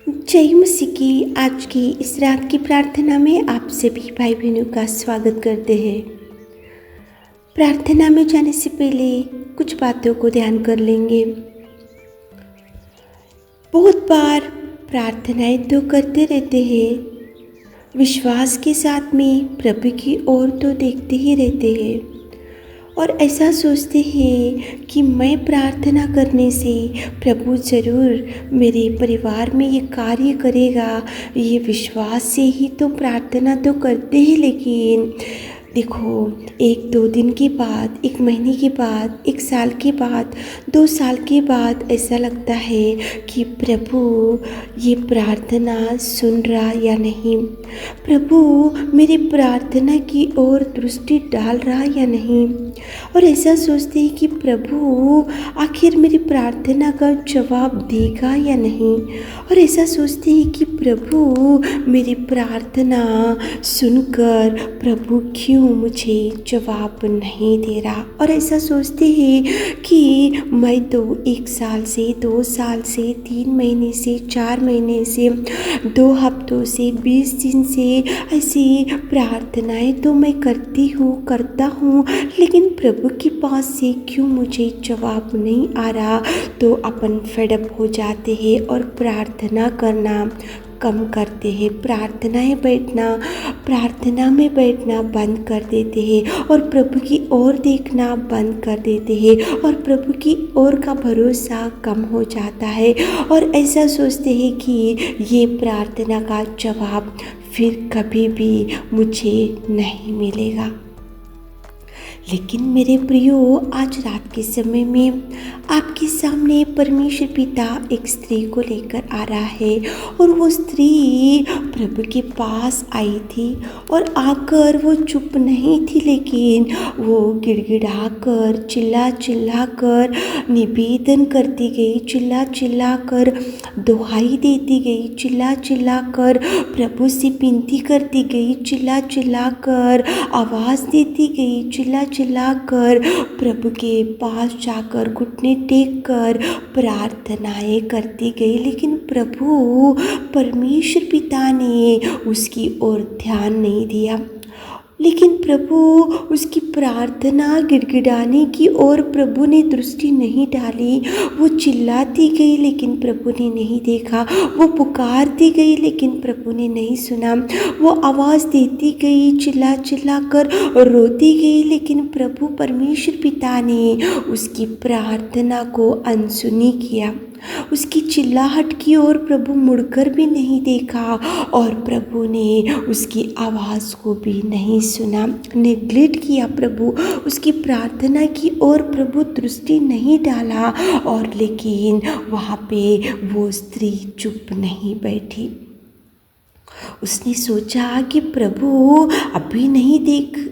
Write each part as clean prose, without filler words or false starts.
जय मसीह की आज की इस रात की प्रार्थना में आप सभी भाई बहनों का स्वागत करते हैं। प्रार्थना में जाने से पहले कुछ बातों को ध्यान कर लेंगे। बहुत बार प्रार्थनाएं तो करते रहते हैं, विश्वास के साथ में प्रभु की ओर तो देखते ही रहते हैं और ऐसा सोचते हैं कि मैं प्रार्थना करने से प्रभु ज़रूर मेरे परिवार में ये कार्य करेगा। ये विश्वास से ही तो प्रार्थना तो करते हैं, लेकिन देखो, 1-2 दिन के बाद, 1 महीने के बाद, 1 साल के बाद, 2 साल के बाद ऐसा लगता है कि प्रभु ये प्रार्थना सुन रहा या नहीं, प्रभु मेरी प्रार्थना की ओर दृष्टि डाल रहा या नहीं। और ऐसा सोचते हैं कि प्रभु आखिर मेरी प्रार्थना का जवाब देगा या नहीं। और ऐसा सोचते हैं कि प्रभु मेरी प्रार्थना सुनकर प्रभु क्यों मुझे जवाब नहीं दे रहा। और ऐसा सोचते हैं कि मैं तो 1 साल से, 2 साल से, 3 महीने से, 4 महीने से, 2 हफ्तों से, 20 दिन से ऐसी प्रार्थनाएं तो मैं करता हूँ, लेकिन प्रभु के पास से क्यों मुझे जवाब नहीं आ रहा। तो अपन फेडअप हो जाते हैं और प्रार्थना करना कम करते हैं, प्रार्थना में बैठना बंद कर देते हैं और प्रभु की ओर देखना बंद कर देते हैं और प्रभु की ओर का भरोसा कम हो जाता है। और ऐसा सोचते हैं कि ये प्रार्थना का जवाब फिर कभी भी मुझे नहीं मिलेगा। लेकिन मेरे प्रियो, आज रात के समय में आपके सामने परमेश्वर पिता एक स्त्री को लेकर आ रहा है और वो स्त्री प्रभु के पास आई थी और आकर वो चुप नहीं थी, लेकिन वो गिड़गिड़ा कर, चिल्ला कर निवेदन करती गई, चिल्ला कर दुहाई देती गई, चिल्ला कर प्रभु से विनती करती गई, चिल्ला कर आवाज़ देती गई, चिल्ला कर प्रभु के पास जाकर घुटने टेक कर प्रार्थनाएं करती गई। लेकिन प्रभु परमेश्वर पिता ने उसकी ओर ध्यान नहीं दिया, लेकिन प्रभु उसकी प्रार्थना गिड़गिड़ाने की ओर प्रभु ने दृष्टि नहीं डाली। वो चिल्लाती गई लेकिन प्रभु ने नहीं देखा, वो पुकारती गई लेकिन प्रभु ने नहीं सुना, वो आवाज़ देती गई, चिल्ला कर रोती गई, लेकिन प्रभु परमेश्वर पिता ने उसकी प्रार्थना को अनसुनी किया। उसकी चिल्लाहट की ओर प्रभु मुड़कर भी नहीं देखा और प्रभु ने उसकी आवाज़ को भी नहीं सुना, नेग्लेक्ट किया। प्रभु उसकी प्रार्थना की ओर प्रभु दृष्टि नहीं डाला और लेकिन वहाँ पे वो स्त्री चुप नहीं बैठी। उसने सोचा कि प्रभु अभी नहीं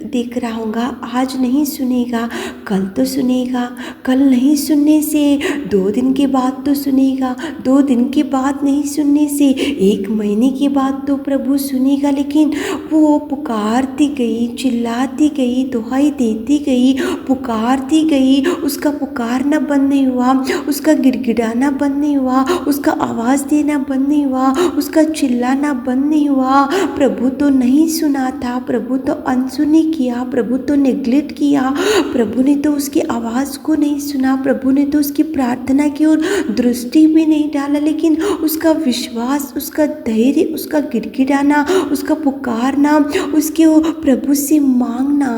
देख रहा होगा, आज नहीं सुनेगा, कल तो सुनेगा, कल नहीं सुनने से 2 दिन के बाद तो सुनेगा, 2 दिन के बाद नहीं सुनने से 1 महीने के बाद तो प्रभु सुनेगा। लेकिन वो पुकारती गई, चिल्लाती गई, दुहाई देती गई, पुकारती गई, उसका पुकारना बंद नहीं हुआ, उसका गिड़गिड़ाना बंद नहीं हुआ, उसका आवाज़ देना बंद नहीं हुआ, उसका चिल्लाना बंद नहीं हुआ। प्रभु तो नहीं सुना था, प्रभु तो अनसुनी किया, प्रभु तो नेग्लेक्ट किया, प्रभु ने तो उसकी आवाज़ को नहीं सुना, प्रभु ने तो उसकी प्रार्थना की ओर दृष्टि भी नहीं डाला। लेकिन उसका विश्वास, उसका धैर्य, उसका गिड़गिड़ाना, उसका पुकारना, उसके प्रभु से मांगना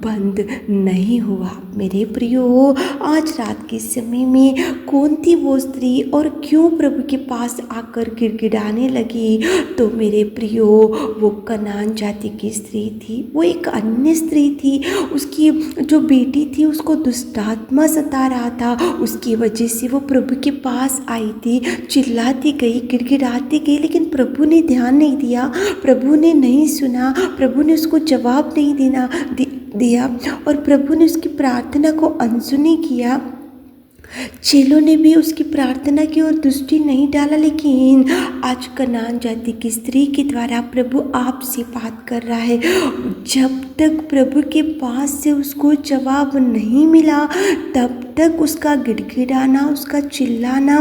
बंद नहीं हुआ। मेरे प्रियो, आज रात के समय में कौन थी वो स्त्री और क्यों प्रभु के पास आकर गिड़गिड़ाने लगी? तो मेरे प्रियो, वो कनान जाति की स्त्री थी, वो एक अन्य स्त्री थी। उसकी जो बेटी थी उसको दुष्टात्मा सता रहा था, उसकी वजह से वो प्रभु के पास आई थी, चिल्लाती गई, गिड़गिड़ाती गई, लेकिन प्रभु ने ध्यान नहीं दिया, प्रभु ने नहीं सुना, प्रभु ने उसको जवाब नहीं दिया और प्रभु ने उसकी प्रार्थना को अनसुनी किया। चेलों ने भी उसकी प्रार्थना की और दृष्टि नहीं डाला, लेकिन आज कनान जाति की स्त्री के द्वारा प्रभु आपसे बात कर रहा है। जब तक प्रभु के पास से उसको जवाब नहीं मिला, तब तक उसका गिड़गिड़ाना, उसका चिल्लाना,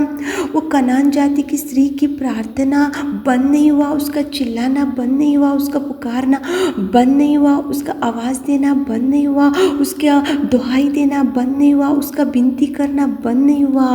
वो कनान जाति की स्त्री की प्रार्थना बंद नहीं हुआ, उसका चिल्लाना बंद नहीं हुआ, उसका पुकारना बंद नहीं हुआ, उसका आवाज़ देना बंद नहीं हुआ, उसका दुहाई देना बंद नहीं हुआ, उसका विनती करना बंद नहीं हुआ।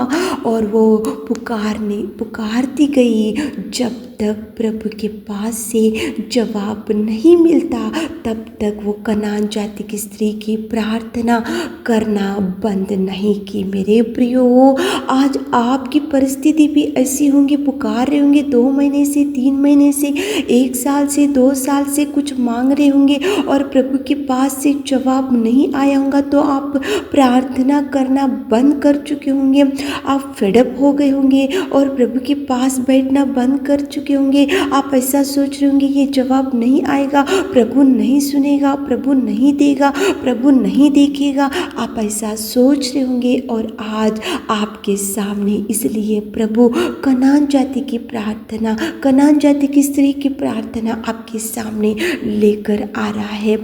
और वो पुकारती गई। जब तक प्रभु के पास से जवाब नहीं मिलता, तब तक वो कनान जाति की स्त्री की प्रार्थना करना बंद नहीं की। मेरे प्रियो, आज आपकी परिस्थिति भी ऐसी होंगी, पुकार रहे होंगे 2 महीने से, 3 महीने से, 1 साल से, 2 साल से कुछ मांग रहे होंगे और प्रभु के पास से जवाब नहीं आया होगा, तो आप प्रार्थना करना बंद कर चुके होंगे, आप फेडअप हो गए होंगे और प्रभु के पास बैठना बंद कर चुके होंगे। आप ऐसा सोच रहे होंगे ये जवाब नहीं आएगा, प्रभु नहीं सुनेगा, प्रभु नहीं देगा, प्रभु नहीं देखेगा, आप ऐसा सोच रहे होंगे। और आज आपके सामने इसलिए प्रभु कनान जाति की प्रार्थना, कनान जाति की स्त्री की प्रार्थना आपके सामने लेकर आ रहा है।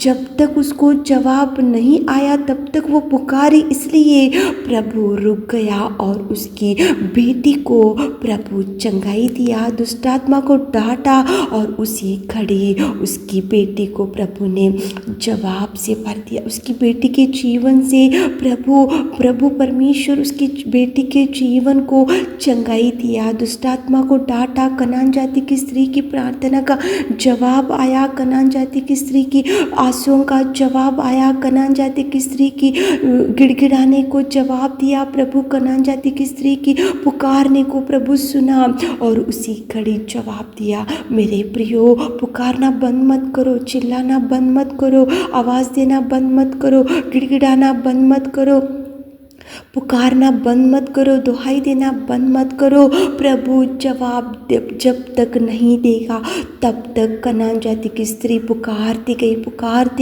जब तक उसको जवाब नहीं आया, तब तक वो पुकारी, इसलिए प्रभु रुक गया और उसकी बेटी को प्रभु चंगाई दिया, दुष्ट आत्मा को डांटा और उसी घड़ी उसकी बेटी को प्रभु ने जवाब से भर दिया। उसकी बेटी के जीवन से प्रभु परमेश्वर उसकी बेटी के जीवन को चंगाई दिया, दुष्ट आत्मा को डांटा। कनान जाति की स्त्री की प्रार्थना का जवाब आया, कनान जाति की स्त्री की आंसुओं का जवाब आया, कनान जाति की स्त्री की गिड़गिड़ाने को जवाब दिया। प्रभु कनान जाति की स्त्री की पुकारने को प्रभु सुना और उसी घड़ी जवाब दिया। मेरे प्रियो, पुकारना बंद मत करो, चिल्लाना बंद मत करो, आवाज़ देना बंद मत करो, गिड़गिड़ाना बंद मत करो, पुकारना बंद मत करो, दुहाई देना बंद मत करो। प्रभु जवाब जब तक नहीं देगा, तब तक कनान जाति की स्त्री पुकारती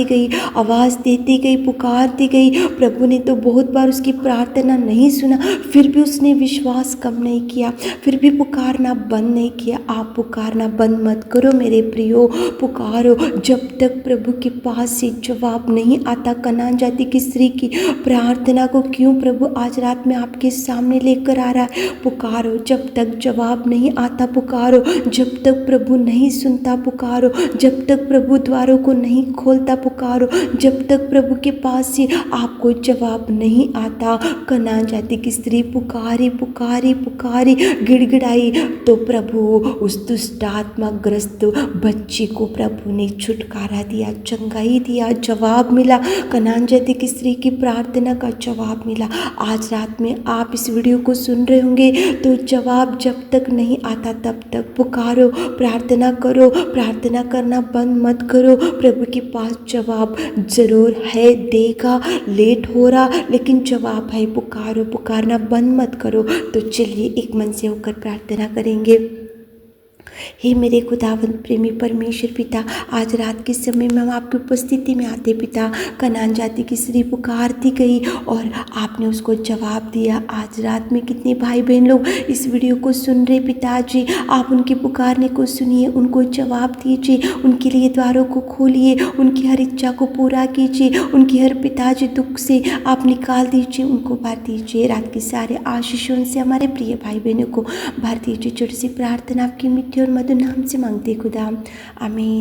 गई, आवाज़ देती गई, पुकारती गई। प्रभु ने तो बहुत बार उसकी प्रार्थना नहीं सुना, फिर भी उसने विश्वास कम नहीं किया, फिर भी पुकारना बंद नहीं किया। आप पुकारना बंद मत करो मेरे प्रियो, पुकारो जब तक प्रभु के पास से जवाब नहीं आता। कनान जाति की स्त्री की प्रार्थना को क्यों प्रभु आज रात में आपके सामने लेकर आ रहा है। पुकारो जब तक जवाब नहीं आता, पुकारो जब तक प्रभु नहीं सुनता, पुकारो जब तक प्रभु द्वारों को नहीं खोलता, पुकारो जब तक प्रभु के पास से आपको जवाब नहीं आता। कनान जाति की स्त्री पुकारी, गिड़गिड़ाई, तो प्रभु उस दुष्ट आत्मा ग्रस्त बच्ची को प्रभु ने छुटकारा दिया, चंगाई दिया, जवाब मिला। कनान जाति की स्त्री की प्रार्थना का जवाब मिला। आज रात में आप इस वीडियो को सुन रहे होंगे, तो जवाब जब तक नहीं आता तब तक पुकारो, प्रार्थना करो, प्रार्थना करना बंद मत करो। प्रभु के पास जवाब जरूर है, देगा, लेट हो रहा लेकिन जवाब है। पुकारो, पुकारना बंद मत करो। तो चलिए एक मन से होकर प्रार्थना करेंगे। हे मेरे खुदावंद प्रेमी परमेश्वर पिता, आज रात के समय में हम आपकी उपस्थिति में आते पिता। कनान जाति की स्त्री पुकारती गई और आपने उसको जवाब दिया। आज रात में कितने भाई बहन लोग इस वीडियो को सुन रहे पिताजी, आप उनके पुकारने को सुनिए, उनको जवाब दीजिए, उनके लिए द्वारों को खोलिए, उनकी हर इच्छा को पूरा कीजिए, उनकी हर पिताजी दुख से आप निकाल दीजिए, उनको भर दीजिए। रात के सारे आशीषों से हमारे प्रिय भाई बहनों को भर दीजिए। छोटी सी प्रार्थना आपकी मिट्टी और मधुर नाम से मांगते खुदा, आमीन।